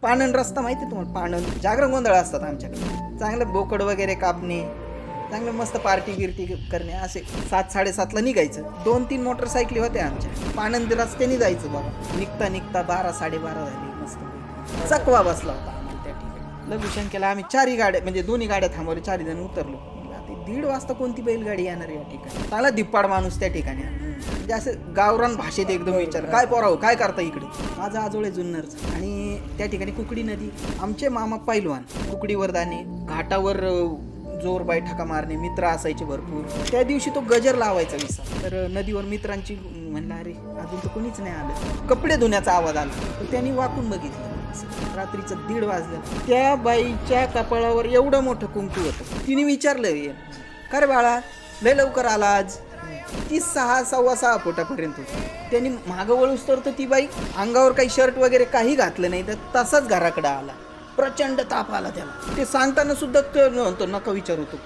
पाणन रस्ता माहिती आहे तुम्हाला? पाणन जागरण गोंधळ असतात आमच्याकडे, चांगलं बोकड वगैरे कापणे, चांगलं मस्त पार्टी गिरटी करणे. असे 7-7:30ला निघायचं. 2-3 मोटरसायकली होत्या आमच्या. पाणंद रस्त्याने जायचं बाबा. निघता 12-12:30 झाली. मस्त चकवा बसला होता आम्हाला त्या ठिकाणी. लघुशंकेला आम्ही 4 गाड्या, म्हणजे 2 गाड्या थांबवल्या, 4 जण उतरलो. 1:30 वाजता कोणती बैलगाडी येणार या ठिकाणी? चांगला धिप्पाड माणूस त्या ठिकाणी, म्हणजे असं गावरान भाषेत एकदम विचार, काय पोराव काय करता इकडे? माझा आजोळे जुन्नरचं. आणि त्या ठिकाणी कुकडी नदी. आमचे मामा पैलवान, कुकडीवर दाणे, घाटावर जोर बैठका मारणे, मित्र असायचे भरपूर. त्या दिवशी तो गजर लावायचा विसर. तर नदीवर मित्रांची म्हणला, अरे अजून तर कोणीच नाही आलं. कपडे धुण्याचा आवाज आला, तर त्यांनी वाकून बघितलं. रात्रीचं 1:30 वाजलं. त्या बाईच्या कपाळावर एवढं मोठं कुंकू होतं. तिने विचारलं, का रे बाळा लय लवकर आला आज? ती 6-6.25 फुटापर्यंत होती. त्यांनी मागं वळूस तर ती बाई अंगावर काही शर्ट वगैरे काही घातलं नाही, तर तसाच घराकडे आला. प्रचंड ताप आला त्याला. ते सांगताना सुद्धा तो नका विचारू तो.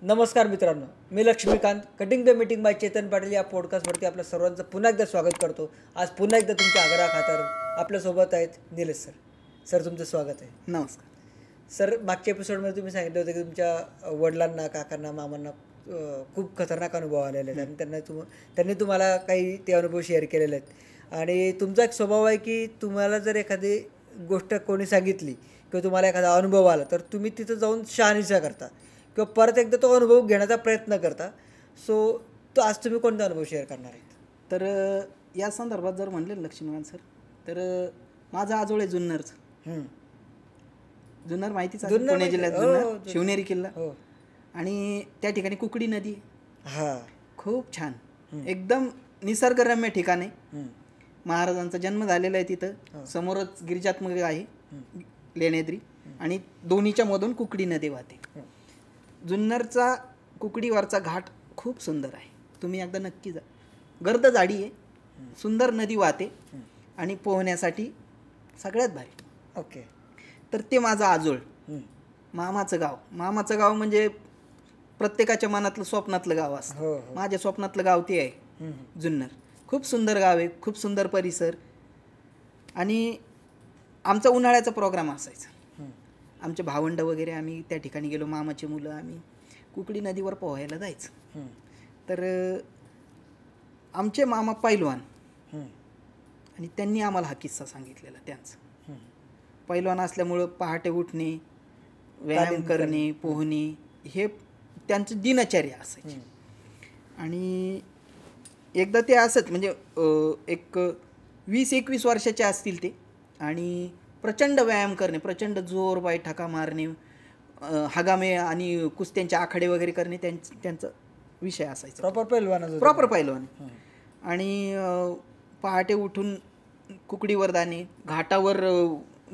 नमस्कार मित्रांनो, मी Laxmikant, cutting the meeting by Chetan Patil या पॉडकास्टवरती आपल्या सर्वांचं पुन्हा एकदा स्वागत करतो. आज पुन्हा एकदा तुमच्या आग्रहाखातर आपल्यासोबत आहेत निलेश सर. सर तुमचं स्वागत आहे. नमस्कार सर. मागच्या एपिसोडमध्ये तुम्ही सांगितलं होतं की तुमच्या वडिलांना, काकांना, मामांना खूप खतरनाक अनुभव आलेले आहेत आणि त्यांनी तुम्हाला काही ते अनुभव शेअर केलेले आहेत. आणि तुमचा एक स्वभाव आहे की तुम्हाला जर एखादी गोष्ट कोणी सांगितली किंवा तुम्हाला एखादा अनुभव आला तर तुम्ही तिथं जाऊन शहानिशा करता किंवा परत एकदा तो अनुभव घेण्याचा प्रयत्न करता. तो आज तुम्ही कोणता अनुभव शेअर करणार आहेत? तर या संदर्भात जर म्हणले लक्ष्मीकांत सर, तर माझं आजोळे जुन्नरचं. जुन्नर माहितीच आहे, पुणे जिल्ह्यात जुन्नर, शिवनेरी किल्ला. आणि त्या ठिकाणी कुकडी नदी. खूप छान, एकदम निसर्गरम्य ठिकाण आहे. महाराजांचा जन्म झालेला आहे तिथं. समोरच गिरिजात्मक आहे लेण्याद्री, आणि दोन्हीच्या मधून कुकडी नदी वाहते. जुन्नरचा कुकडीवरचा घाट खूप सुंदर आहे, तुम्ही एकदा नक्की जा. गर्द जाडी आहे, सुंदर नदी वाहते आणि पोहण्यासाठी सगळ्यात भारी. ओके. तर ते माझं आजोळ, मामाचं गाव म्हणजे प्रत्येकाच्या मनातलं स्वप्नातलं गाव असतं. माझ्या स्वप्नातलं गाव ते आहे जुन्नर. खूप सुंदर गाव आहे, खूप सुंदर परिसर. आणि आमचा उन्हाळ्याचा प्रोग्राम असायचा. आमचे भावंड वगैरे आम्ही त्या ठिकाणी गेलो, मामाचे मुलं, आम्ही कुकडी नदीवर पोहायला जायचं. तर आमचे मामा पैलवान, आणि त्यांनी आम्हाला हा किस्सा सांगितलेला. त्यांचं पैलवान असल्यामुळं पहाटे उठणे, व्यायाम करणे, पोहणे हे त्यांचं दिनचर्या असायची. आणि एकदा ते असत, म्हणजे एक 20-21 वर्षाचे असतील ते, आणि प्रचंड व्यायाम करणे, प्रचंड जोर बैठका मारणे, हगामे आणि कुस्त्यांचे आखाडे वगैरे करणे त्यांचा विषय असायचा. प्रॉपर पैलवान. आणि पहाटे उठून कुकडीवर जाणे, घाटावर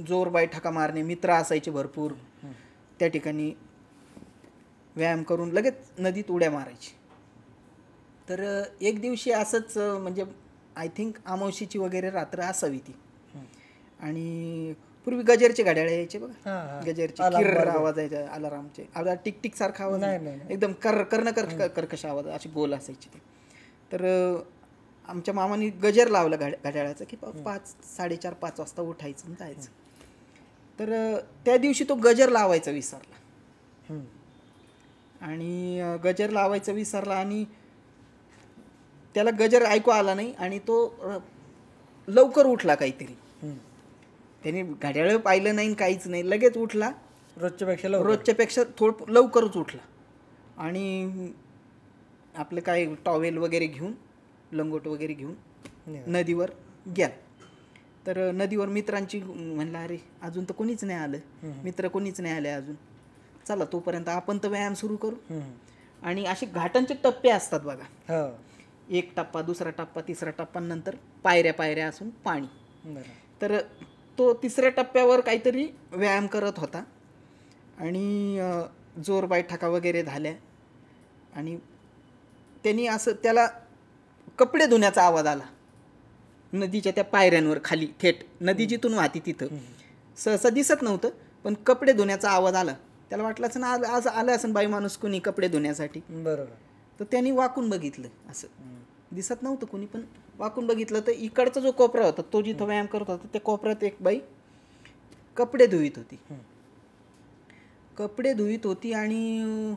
जोर बैठका मारणे, मित्र असायचे भरपूर. त्या ठिकाणी व्यायाम करून लगेच नदीत उड्या मारायची. तर एक दिवशी असंच, म्हणजे आय थिंक अमावशीची वगैरे रात्र असावी ती. आणि पूर्वी गजरचे घड्याळ यायचे बघा, गजरचे किर्र आवाज यायचा, अलारामचे आवाज, टिकटिक सारखा आवाज, एकदम कर्कश आवाज, अशी गोल असायची ते. तर आमच्या मामाने गजर लावलं घड्याळाचं की 4:30-5 वाजता उठायचं आणि जायचं. तर त्या दिवशी तो गजर लावायचा विसरला. आणि गजर लावायचा विसरला आणि त्याला गजर ऐकू आला नाही, आणि तो लवकर उठला काहीतरी. त्याने घड्याळ पाहिलं नाही, काहीच नाही, लगेच उठला. रोजच्यापेक्षा थोडं लवकरच उठला. आणि आपलं काय टॉवेल वगैरे घेऊन, लंगोट वगैरे घेऊन नदीवर गेला. तर नदीवर मित्रांची म्हणला, अरे अजून तर कोणीच नाही आलं, मित्र कोणीच नाही आले अजून, चला तोपर्यंत आपण तर व्यायाम सुरू करू. आणि असे घाटांचे टप्पे असतात बघा, एक टप्पा, दुसरा टप्पा, तिसरा टप्पा, नंतर पायऱ्या असून पाणी. तर तो 3ऱ्या टप्प्यावर काहीतरी व्यायाम करत होता, आणि जोर बैठका वगैरे झाल्या, आणि त्यांनी असं, त्याला कपडे धुण्याचा आवाज आला नदीच्या त्या पायऱ्यांवर खाली. थेट नदी जिथून वाहती तिथं सहसा दिसत नव्हतं, पण कपडे धुण्याचा आवाज आला. त्याला वाटलं असं ना आज आलं असं बाई माणूस कुणी कपडे धुण्यासाठी. बरोबर. तर त्यांनी वाकून बघितलं, असं दिसत नव्हतं कुणी, पण वाकून बघितलं तर इकडचा जो कोपरा होता तो जिथं व्यायाम करत होता त्या कोपऱ्यात एक बाई कपडे धुवीत होती. कपडे धुवीत होती आणि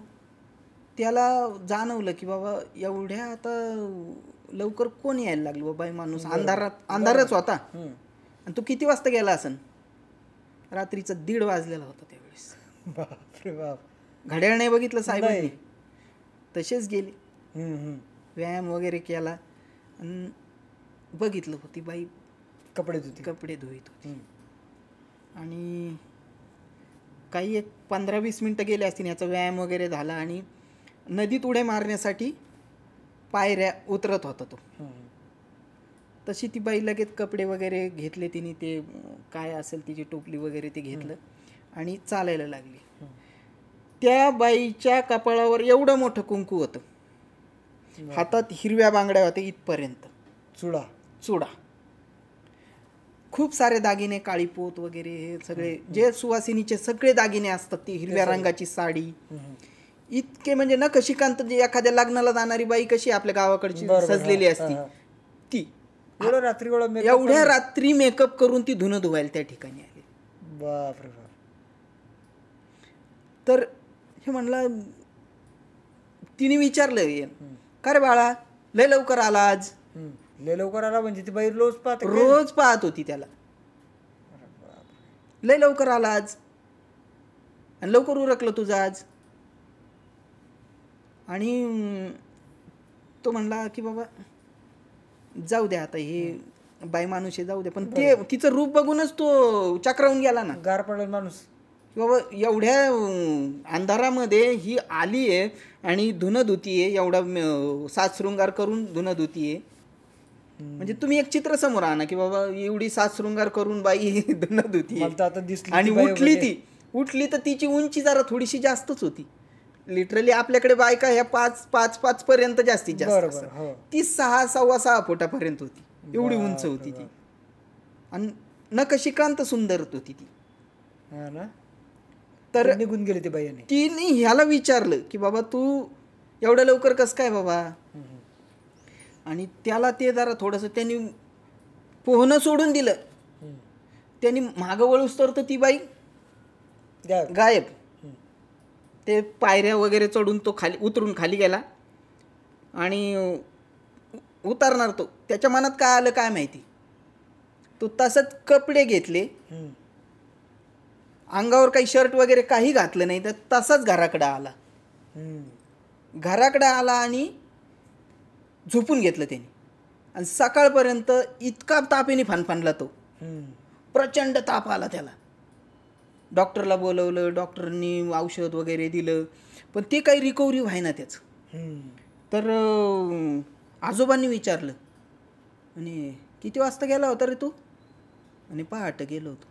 त्याला जाणवलं की बाबा एवढ्या आता लवकर कोण यायला लागलं बाबा, बाई माणूस अंधारच होता. आणि तो किती वाजता गेला असन, रात्रीचा 1:30 वाजलेला होता त्यावेळेस. बापरे बाप. घड्याळ नाही बघितलं साहेबांनी, तसेच गेले. व्यायाम वगैरे केला आणि बघितलं होती बाई कपडे धुवीत होती. आणि काही एक 15-20 मिनटं गेले असतील, याचा व्यायाम वगैरे झाला आणि नदीत उड्या मारण्यासाठी पायऱ्या उतरत होता तो. तशी ती बाई लगेच कपडे वगैरे घेतले तिने, ते काय असेल तिची टोपली वगैरे ते घेतलं आणि चालायला लागली. त्या बाईच्या कपाळावर एवढं मोठं कुंकू होतं, हातात हिरव्या बांगड्या होत्या इथपर्यंत, चुडा, खूप सारे दागिने, काळीपोत वगैरे, हे सगळे जे सुवासिनीचे सगळे दागिने असतात, ती हिरव्या रंगाची साडी, इतके म्हणजे नखशिकांत, जे एखाद्या लग्नाला जाणारी बाई कशी आपल्या गावाकडची सजलेली असती ती, एवढ्या रात्री मेकअप करून ती धुणं धुवायला त्या ठिकाणी आली. बापरे बाप. तर हे म्हणलं, तिने विचारलं, का रे बाळा लय लवकर आला आज? लय लवकर आला म्हणजे ती बाई रोज पाहत होती त्याला. लय लवकर आला आज आणि लवकर उरकलं तुझं आज. आणि तो म्हणला की बाबा जाऊ द्या आता, हे बाई माणूस जाऊ दे. पण ते तिचं रूप बघूनच तो चक्रावून गेला ना, गार पडेल माणूस. बाबा एवढ्या अंधारामध्ये ही आली आहे आणि धुणं धुतीये, एवढा साजशृंगार करून धुणं धुतीये. म्हणजे तुम्ही एक चित्र समोर आणा की बाबा एवढी साजशृंगार करून बाई धुणं धुतीये. आणि उठली तर तिची उंची जरा थोडीशी जास्तच होती. लिटरली आपल्याकडे बायका ह्या 5 पर्यंत जास्तीत जास्त, ती 6-6.25 फुटापर्यंत होती, एवढी उंच होती ती. आणि नखशिकांत सुंदर होती ती. तर निघून गेली ती बाईने. तिने ह्याला विचारलं की बाबा तू एवढ्या लवकर कसं काय बाबा? आणि त्याला ते जरा थोडंसं त्यांनी पोहणं सोडून दिलं. त्यांनी मागं वळूस तर ती बाई गायब. ते पायऱ्या वगैरे चढून तो उतरून खाली गेला आणि उतरणार तो. त्याच्या मनात काय आलं काय माहिती, तो तसंच कपडे घेतले, अंगावर काही शर्ट वगैरे काही घातलं नाही, तर तसाच घराकडे आला आणि झोपून घेतलं त्याने. आणि सकाळपर्यंत इतका तापेने फणफणला तो, प्रचंड ताप आला त्याला. डॉक्टरला बोलवलं, डॉक्टरनी औषध वगैरे दिलं, पण ते काही रिकव्हरी व्हायना त्याचं. तर आजोबांनी विचारलं, म्हणे किती वाजता गेला होता रे तू? म्हणे पहाटे गेलो होतो.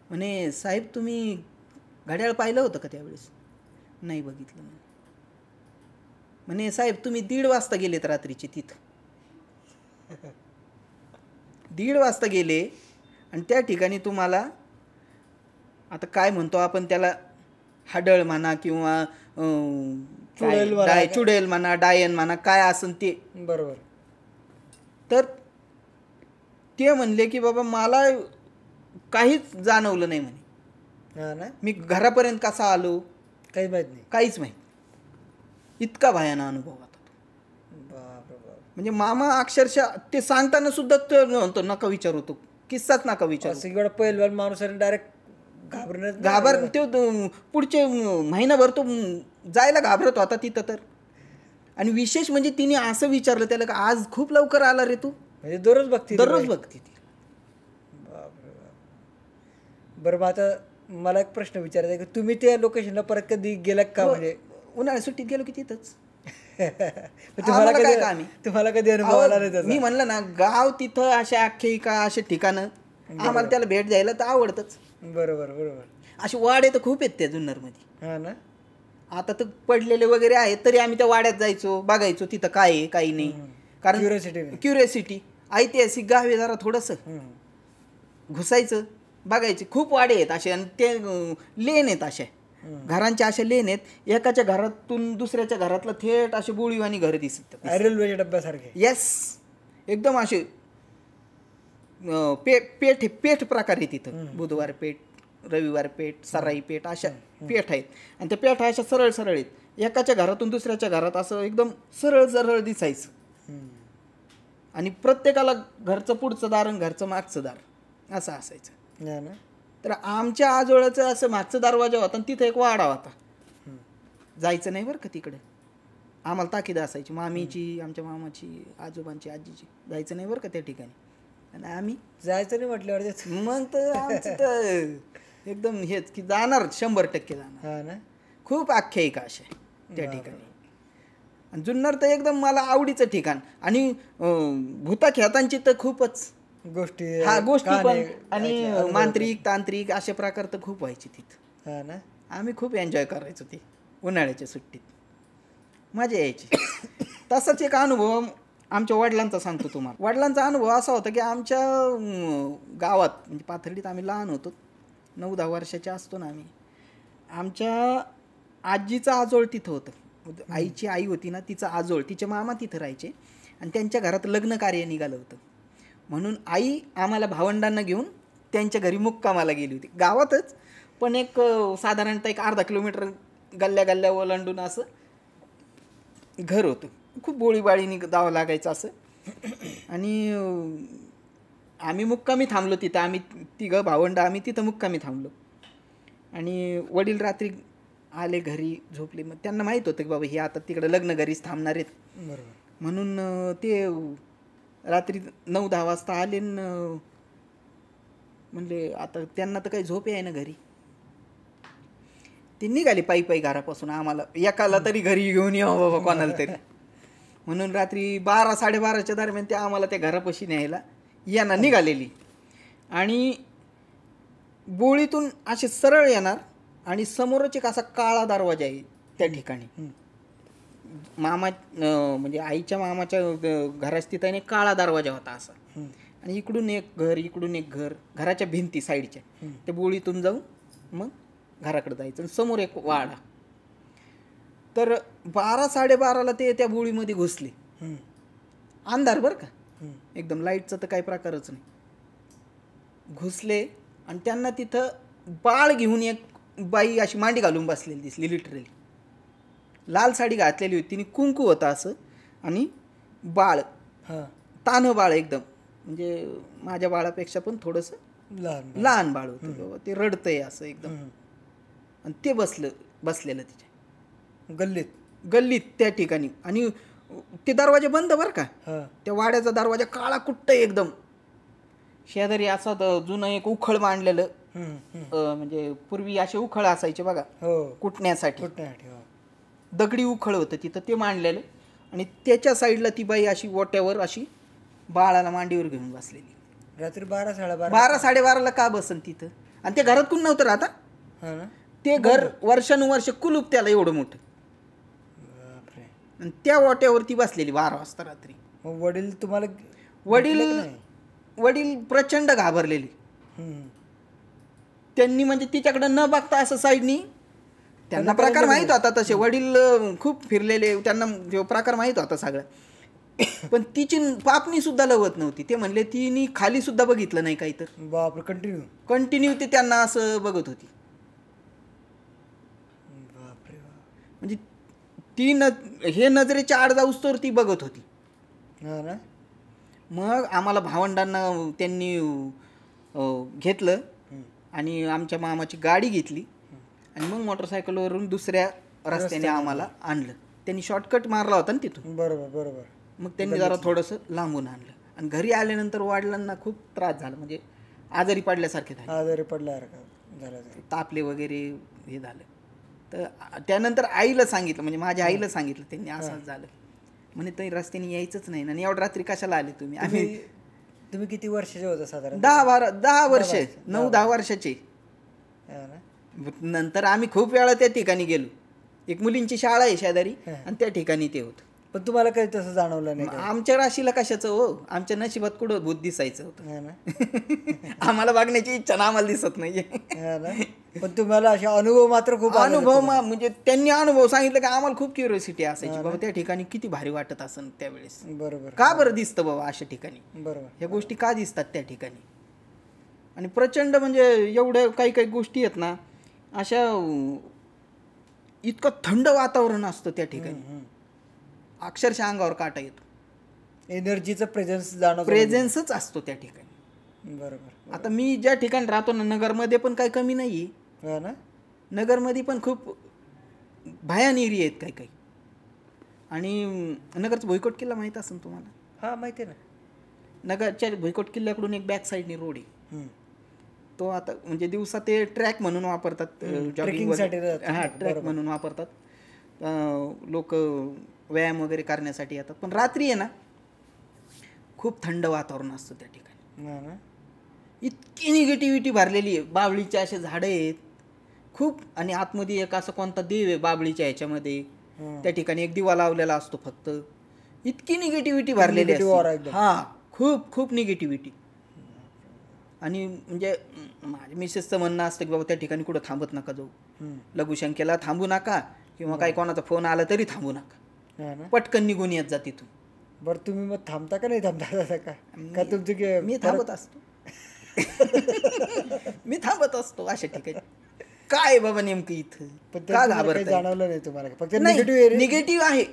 म्हणे साहेब तुम्ही घड्याळ पाहिलं होतं का त्यावेळेस? नाही बघितलं. म्हणे साहेब तुम्ही 1:30 वाजता गेलेत रात्रीचे तिथं. 1:30 वाजता गेले आणि त्या ठिकाणी तुम्हाला, आता काय म्हणतो आपण त्याला, हाडळ म्हणा किंवा चुडेल म्हणा, डायन म्हणा, काय असन ते. बरोबर. तर ते म्हणले की बाबा मला काहीच जाणवलं नाही म्हणे. मी घरापर्यंत कसा आलो काही माहित नाही, काहीच माहित. इतका भयानक अनुभव होता तो. म्हणजे मामा अक्षरशः ते सांगताना सुद्धा तो म्हणतो नका विचारू, तो किस्साच नका विचारू. पहिलवान माणूस डायरेक्ट तो पुढचे महिनाभर तो जायला घाबरत होता तिथं. तर आणि विशेष म्हणजे तिने असं विचारलं त्याला का आज खूप लवकर आला रे तू? म्हणजे दररोज बघते ती. बरं, मग आता मला एक प्रश्न विचारायचा आहे की तुम्ही त्या लोकेशनला परत कधी गेला का? म्हणजे उन्हाळ्यात सुट्टीत गेलो की तिथंच. तुम्हाला कधी अनुभव आला नाही? मी म्हणलं ना, गाव तिथं अशा आख्यायिका असे ठिकाणं आम्हाला त्याला भेट द्यायला तर आवडतच. बरोबर. अशी वाडे तर खूप आहेत त्या जुन्नरमध्ये. हा ना. आता तर पडलेले वगैरे आहेत, तरी आम्ही त्या वाड्यात जायचो, बघायचो तिथं काय आहे काही नाही. कारण क्युरियोसिटी, ऐतिहासिक गाव आहे, जरा थोडंसं घुसायचं, बघायचे. खूप वाडे आहेत असे आणि ते लेन आहेत अशा, घरांच्या अशा लेन आहेत, एकाच्या घरातून दुसऱ्याच्या घरातलं थेट असे बोळीवाणी घर दिसत. रेल्वेच्या डब्यासारखे. येस, एकदम असे पेठ पेठ प्रकार आहे तिथं. बुधवार पेठ, रविवार पेठ, सराई पेठ अशा पेठ आहेत. आणि त्या पेठा अशा सरळ सरळ आहेत. एकाच्या घरातून दुसऱ्याच्या घरात असं एकदम सरळ सरळ दिसायचं. आणि प्रत्येकाला घरचं पुढचं दार आणि घरचं मागचं दार असं असायचं. तर आमच्या आजोळाचं असं मागचं दरवाजा होता आणि तिथं एक वाडा होता. जायचं नाही बरं का तिकडे, आम्हाला ताकीद असायची मामीची, आमच्या मामाची, आजोबांची, आजीची. जायचं नाही बरं का त्या ठिकाणी. आणि आम्ही जायचं नाही म्हटल्यावर मग तर आमचं तर एकदम हेच की जाणार, 100% जाणार. ना. खूप आख्यायिका अशा त्या ठिकाणी. आणि जुन्नर तर एकदम मला आवडीचं ठिकाण. आणि भूता खेतांची तर खूपच गोष्टी पण आणि मांत्रिक तांत्रिक असे प्रकार तर खूप व्हायचे तिथं. ना. आम्ही खूप एन्जॉय करायचो ते उन्हाळ्याच्या सुट्टीत, मजा यायची. तसाच एक अनुभव आमच्या वडिलांचा सांगतो तुम्हाला. वडिलांचा अनुभव असा होता की आमच्या गावात म्हणजे पाथर्डीत आम्ही लहान होतो, 9-10 वर्षाचे असतो ना आम्ही. आमच्या आजीचं आजोळ तिथं होतं. आईची आई होती ना, तिचं आजोळ, तिचे मामा तिथं राहायचे. आणि त्यांच्या घरात लग्न कार्य निघालं होतं. म्हणून आई आम्हाला भावंडांना घेऊन त्यांच्या घरी मुक्कामाला गेली होती. गावातच, पण एक साधारणतः एक अर्धा किलोमीटर गल्ल्या गल्ल्या ओलांडून असं घर होतं. खूप बोळीबाळीने जावं लागायचं असं. आणि आम्ही मुक्कामी थांबलो तिथं. आम्ही तिघं भावंड आम्ही तिथं मुक्कामी थांबलो. आणि वडील रात्री आले घरी, झोपले. मग त्यांना माहीत होतं की बाबा हे आता तिकडं लग्न घरीच थांबणार आहेत. बरोबर. म्हणून ते रात्री 9-10 वाजता आले. म्हणले आता त्यांना तर काही झोप आहे ना घरी. ते निघाले पायी घरापासून, आम्हाला एकाला तरी घरी घेऊन यावं बाबा कोणाला तरी. म्हणून रात्री 12-12:30च्या दरम्यान ते आम्हाला त्या घरापाशी न्यायला यांना निघालेली. आणि बोळीतून असे सरळ येणार आणि समोरच एक असा काळा दरवाजा आहे त्या ठिकाणी. मामा म्हणजे आईच्या मामाच्या घराच तिथं एक काळा दरवाजा होता असा. आणि इकडून एक घर, इकडून एक घर, घराच्या भिंती साईडच्या. त्या बोळीतून जाऊन मग घराकडे जायचं. समोर एक वाडा. तर 12-12:30ला ते त्या बोळीमध्ये घुसले. अंधार बरं का, एकदम लाईटचा तर काही प्रकारच नाही. घुसले आणि त्यांना तिथं बाळ घेऊन एक बाई अशी मांडी घालून बसलेली दिसली. लिटरली लाल साडी घातलेली होती, तिने कुंकू होता असं. आणि बाळ तान्हं बाळ एकदम, म्हणजे माझ्या बाळापेक्षा पण थोडंसं लहान बाळ होतं. ते रडतंय असं एकदम. आणि ते बसलेलं तिच्या गल्लीत त्या ठिकाणी. आणि ते दरवाजे बंद बरं का, त्या वाड्याचा दरवाजा काळा कुट्ट एकदम. शेजारी असा जुनं एक उखळ मांडलेलं, म्हणजे पूर्वी असे उखळ असायचे बघा कुटण्यासाठी, दगडी उखळ होतं तिथं, ते मांडलेलं. आणि त्याच्या साईडला ती बाई अशी ओट्यावर अशी बाळाला मांडीवर घेऊन बसलेली. रात्री 12-12:30 12-12:30ला का बसन तिथं. आणि ते घरात कोण नव्हतं राहता. ते घर वर्षानुवर्ष कुलूप त्याला एवढं मोठं. आणि त्या ओट्यावरती बसलेली 12 वाजता रात्री. वडील प्रचंड घाबरलेली. त्यांनी म्हणजे तिच्याकडे न बघता असं साईडनी, त्यांना प्रकार माहीत होता तसे, वडील खूप फिरलेले, त्यांना प्रकार माहीत होता सगळं. पण तिची पापणी सुद्धा लवत नव्हती. ते म्हणले तिने खाली सुद्धा बघितलं नाही काही. तर बापरे, कंटिन्यू ते त्यांना असं बघत होती. म्हणजे ती हे नजरेच्या आड जाऊस तर ती बघत होती. मग आम्हाला भावंडांना त्यांनी घेतलं आणि आमच्या मामाची गाडी घेतली आणि मग मोटरसायकलवरून दुसऱ्या रस्त्याने आम्हाला आणलं. त्यांनी शॉर्टकट मारला होता ना तिथून. बरोबर. मग त्यांनी जरा थोडंसं लांबून आणलं. आणि घरी आल्यानंतर वडिलांना खूप त्रास झाला, म्हणजे आजारी पडल्यासारखे झाले, तापले वगैरे हे झालं. तर त्यानंतर आईला सांगितलं, म्हणजे माझ्या आईला सांगितलं त्यांनी, असंच झालं म्हणे, तरी रस्त्याने यायचंच नाही. आणि एवढ्या रात्री कशाला आले तुम्ही. तुम्ही किती वर्षाचे होता साधारण? 10 वर्ष, 9-10 वर्षाचे. नंतर आम्ही खूप वेळा त्या ठिकाणी गेलो. एक मुलींची शाळा आहे शेजारी आणि त्या ठिकाणी ते होतं. पण तुम्हाला काही तसं जाणवलं नाही का? आमच्या राशीला कशाचं हो, आमच्या नशिबात कुठं भूत दिसायचं होतं. हा ना. आम्हाला बघण्याची इच्छा ना आम्हाला दिसत नाहीये. हा ना. पण तुम्हाला असे अनुभव मात्र खूप आलेले अनुभव तुम्हाला. म्हणजे त्यांनी अनुभव सांगितलं की आम्हाला खूप क्युरियोसिटी असायची बाबा त्या ठिकाणी किती भारी वाटत असेल त्यावेळेस, बरोबर का बरं दिसतं बाबा अशा ठिकाणी, बरोबर. ह्या गोष्टी का दिसतात त्या ठिकाणी. आणि प्रचंड म्हणजे एवढ्या काही काही गोष्टी आहेत ना अशा, इतकं थंड वातावरण असतं त्या ठिकाणी, अक्षरशः अंगावर काटा येतो. एनर्जीचं प्रेझेन्स जाणवतं. प्रेझेन्सच असतो त्या ठिकाणी. बरोबर. आता मी ज्या ठिकाणी राहतो ना, नगरमध्ये पण काही कमी नाही. हा ना. नगरमध्ये पण खूप भयान एरिया आहेत काही काही. आणि नगरचा भुईकोट किल्ला माहीत असेल तुम्हाला? हा माहिती आहे ना. नगरच्या भुईकोट किल्ल्याकडून एक बॅक साईडनी रोड आहे. तो आता म्हणजे दिवसा ते ट्रॅक म्हणून वापरतात, ट्रेकिंगसाठी. हां, ट्रॅक म्हणून वापरतात लोक, व्यायाम वगैरे करण्यासाठी येतात. पण रात्री आहे ना खूप थंड वातावरण असतं त्या ठिकाणी. हा ना. इतकी निगेटिव्हिटी भरलेली आहे. बाबळीचे असे झाडं आहेत खूप, आणि आतमध्ये एक असं कोणता देव आहे बाबळीच्या ह्याच्यामध्ये, त्या ठिकाणी एक दिवा लावलेला असतो फक्त. इतकी निगेटिव्हिटी भरलेली असते. हा, खूप खूप निगेटिव्हिटी. आणि म्हणजे माझ्या मिसेसचं म्हणणं असतं की बाबा त्या ठिकाणी कुठं थांबत नका जाऊ, लघुशंकेला थांबू नका, किंवा काही कोणाचा फोन आला तरी थांबू नका, पटकन निघून येत जा तिथून. बरं तुम्ही मग थांबता का नाही थांबता का तुमचं? मी थांबत असतो. मी थांबत असतो अशा ठिकाणी. काय बाबा नेमकं इथं का घाबरत? जाणवलं नाही तुम्हाला? फक्त निगेटिव्ह आहे,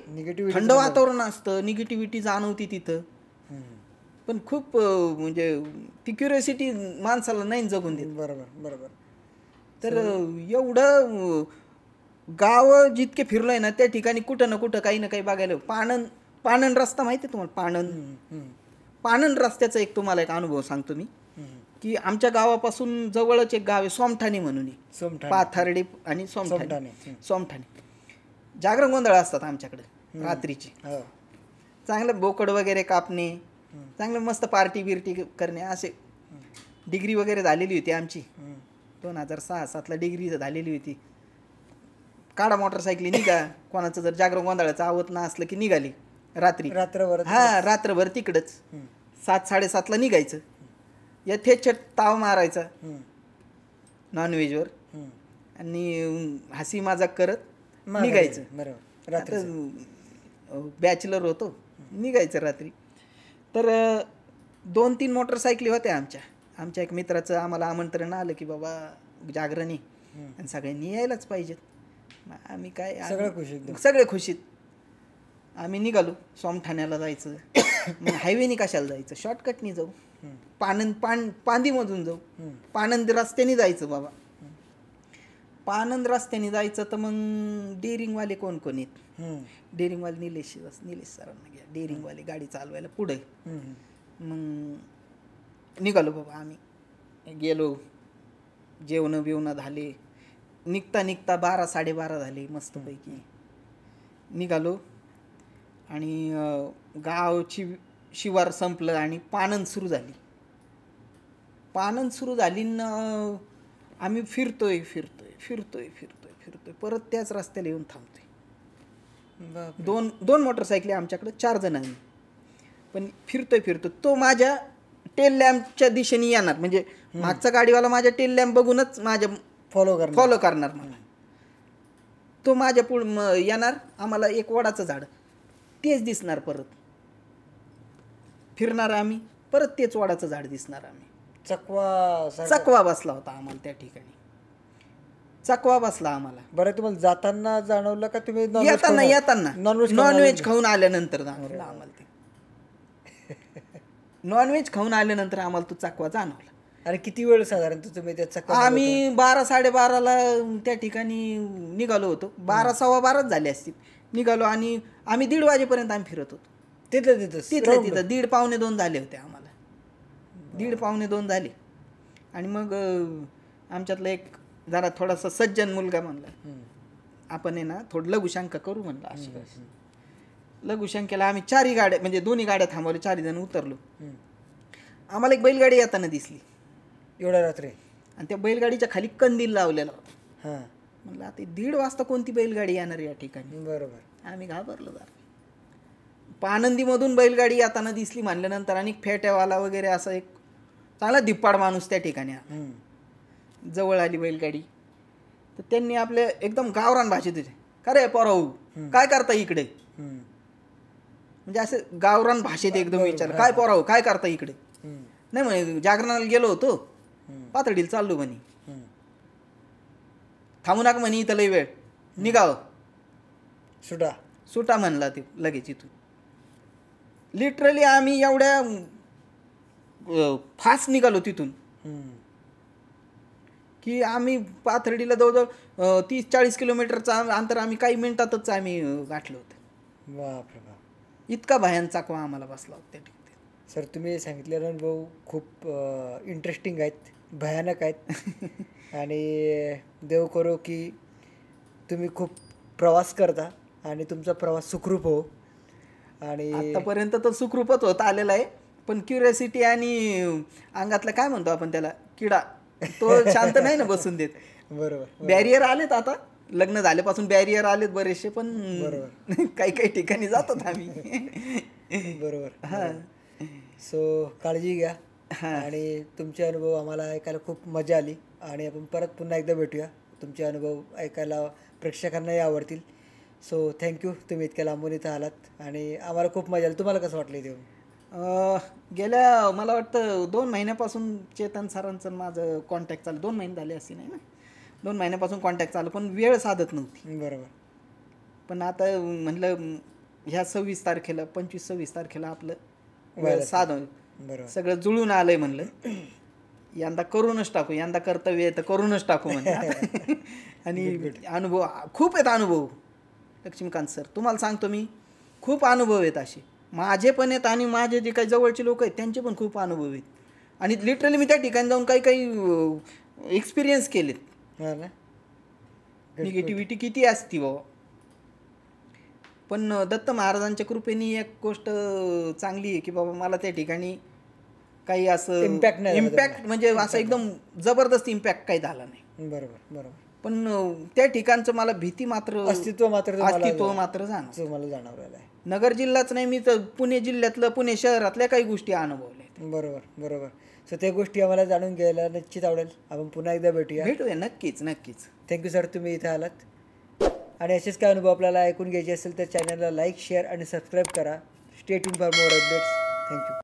थंड वातावरण असतं, निगेटिव्हिटी जाणवती तिथं. पण खूप म्हणजे ती क्युरियोसिटी माणसाला नाही जगून देत. बरोबर बरोबर. तर एवढं गाव जितके फिरलोय ना त्या ठिकाणी कुठं ना कुठं काही ना काही बघायला. पाणंद रस्ता माहिती आहे तुम्हाला? पाणंद रस्त्याचा एक तुम्हाला एक अनुभव सांगतो मी, की आमच्या गावापासून जवळच एक गाव आहे सोमठाणे म्हणून, पाथर्डी आणि सोमठाणे. जागरण गोंधळ असतात आमच्याकडे रात्रीची. चांगलं बोकड वगैरे कापणे, चांगलं मस्त पार्टी बिर्टी करणे असे. डिग्री वगैरे झालेली होती आमची 2006-07 डिग्री झालेली होती. काढा मोटरसायकली निघा, कोणाचं जर जागरण गोंधळाचं आवत ना असलं की निघाली रात्रभर. हा, रात्रभर तिकडच 7-7:30 निघायचं. यथेच्छ ताव मारायचा नॉनव्हेजवर आणि हसी मजाक करत निघायचं. बॅचलर होतो, निघायचं रात्री. तर 2-3 मोटरसायकली होत्या आमच्या एक मित्राचं. आम्हाला आमंत्रण आलं की बाबा जागरणी आणि सगळ्यांनी यायलाच पाहिजेत. आम्ही काय सगळे खुशीत आम्ही निघालो. सोमठाण्याला जायचं. मग हायवेनी कशाला जायचं, शॉर्टकटनी जाऊ, पांदीमधून जाऊ, पाणंद रस्त्याने जायचं बाबा. पाणंद रस्त्याने जायचं तर मग डेअरिंगवाले कोण कोण आहेत? डेअरिंगवाले निलेश सरांना घ्या, डेअरिंगवाले गाडी चालवायला पुढे. मग निघालो बाबा आम्ही. गेलो, जेवणं बिवणं झाले. निघता 12-12:30 झाले मस्तपैकी. निघालो आणि गावची शिवार संपलं आणि पाणंद सुरू झाली. न आम्ही फिरतोय परत त्याच रस्त्याला येऊन थांबतोय. दोन मोटरसायकली आमच्याकडे, 4 जण आम्ही. पण फिरतोय तो माझ्या टेल लॅम्पच्या दिशेने येणार, म्हणजे मागचा गाडीवाला माझ्या टेल लॅम्प बघूनच माझ्या फॉलो करणार मला. तो माझ्या पुढे येणार, आम्हाला एक वडाचं झाड तेच दिसणार, परत फिरणार आम्ही, परत तेच वडाचं झाड दिसणार. आम्ही चकवा बसला होता आम्हाला त्या ठिकाणी, चकवा बसला आम्हाला. बरं तुम्हाला जाताना जाणवलं का? तुम्ही येताना नॉनव्हेज खाऊन आल्यानंतर जाणवलं आम्हाला ते. नॉनव्हेज खाऊन आल्यानंतर आम्हाला तो चकवा जाणवला. अरे किती वेळ साधारण तुम्ही त्या चकवा? आम्ही 12-12:30ला त्या ठिकाणी निघालो होतो. 12-12:15 झाले असतील निघालो, आणि आम्ही 1:30 वाजेपर्यंत आम्ही फिरत होतो तिथं 1:30-1:15 झाले होते आम्हाला. 1:30-1:15 झाले. आणि मग आमच्यातला एक जरा थोडासा सज्जन मुलगा म्हणला, आपण आहे ना थोडं लघुशंका करू म्हणलं. अशी लघुशंकेला आम्ही 4 गाड्या, म्हणजे 2 गाड्या थांबवल्या, 4 जण उतरलो. आम्हाला एक बैलगाडी येताना दिसली एवढ्या रात्री, आणि त्या बैलगाडीच्या खाली कंदील लावलेला होता. म्हणलं आता 1:30 वाजता कोणती बैलगाडी येणार या ठिकाणी? बरोबर. आम्ही घाबरलो जरा. आनंदीमधून बैलगाडी येताना दिसली म्हणल्यानंतर आणि फेट्यावाला वगैरे असा एक चांगला धिप्पाड माणूस त्या ठिकाणी आला. जवळ आली बैलगाडी तर त्यांनी आपल्या एकदम गावरान भाषेत होते, का रे पोराऊ काय करता इकडे, म्हणजे असं गावरान भाषेत एकदम विचार, काय पोराऊ काय करता इकडे. नाही म्हणे जागरणाला गेलो होतो, पातळीला चाललो म्हणे, थांबू नका म्हणे इथं लई वेळ, निघाव सुटा म्हणला ते लगेच इथून. लिटरली आम्ही एवढ्या फास्ट निघालो तिथून की आम्ही पाथर्डीला जवळजवळ 30-40 किलोमीटरचं अंतर आम्ही काही मिनिटातच आम्ही गाठलं होतं. बापरे बाप, इतका भयान चाकवा आम्हाला बसला होता त्या ठिकाणी. सर तुम्ही सांगितलेले अनुभव खूप इंटरेस्टिंग आहेत, भयानक आहेत आणि देव करो की तुम्ही खूप प्रवास करता आणि तुमचा प्रवास सुखरूप हो. आणि आतापर्यंत तर सुखरूपच होत आलेला आहे, पण क्युरियोसिटी आणि अंगातला काय म्हणतो आपण त्याला किडा, तो शांत नाही ना बसून देत. बरोबर, बॅरियर आलेत, आता लग्न झाल्यापासून बॅरियर आलेत बरेचसे, पण बरोबर काही काही ठिकाणी जातात आम्ही. बरोबर. हां, सो काळजी घ्या आणि तुमचे अनुभव आम्हाला ऐकायला खूप मजा आली आणि आपण परत पुन्हा एकदा भेटूया. तुमचे अनुभव ऐकायला प्रेक्षकांनाही आवडतील. सो थँक्यू, तुम्ही इतक्या लांबून इथं आलात आणि आम्हाला खूप मजा आली. तुम्हाला कसं वाटलं इथे येऊन? गेल्या मला वाटतं 2 महिन्यापासून चेतन सरांचं माझं कॉन्टॅक्ट चालू, 2 महिने झाले असे नाही ना, 2 महिन्यापासून कॉन्टॅक्ट चालू, पण वेळ साधत नव्हती. बरोबर. पण आता म्हणलं ह्या 26 तारखेला 25-26 तारखेला आपलं साधं बरोबर, सगळं जुळून आलंय, म्हणलं यंदा करूनच टाकू, यंदा कर्तव्य आहे तर करूनच टाकू म्हणलं. आणि अनुभव खूप आहेत, अनुभव लक्ष्मीकांत सर तुम्हाला सांगतो मी, खूप अनुभव आहेत असे माझे पण आहेत आणि माझे जे काही जवळचे लोक आहेत त्यांचे पण खूप अनुभव आहेत. आणि लिटरली मी त्या ठिकाणी जाऊन काही काही एक्सपिरियन्स केलेत. निगेटिव्हिटी किती असती बाबा, पण दत्त महाराजांच्या कृपेने एक गोष्ट चांगली आहे की बाबा मला त्या ठिकाणी काही असं इम्पॅक्ट म्हणजे असं एकदम जबरदस्त इम्पॅक्ट काही झाला नाही. बरोबर बरोबर. पण त्या ठिकाणचं मला भीती मात्र अस्तित्व मात्र जाणवलं आहे. नगर जिल्हाच नाही, मी तर पुणे जिल्ह्यातलं पुणे शहरातल्या काही गोष्टी अनुभवल्या. बरोबर बरोबर. सो त्या गोष्टी आम्हाला जाणून घ्यायला निश्चित आवडेल. आपण पुन्हा एकदा भेटूया. नक्कीच नक्कीच. थँक्यू सर, तुम्ही इथे आलात. आणि असेच काय अनुभव आपल्याला ऐकून घ्यायचे असेल तर चॅनलला लाईक, शेअर आणि सबस्क्राईब करा. Stay tune for more updates. Thank you.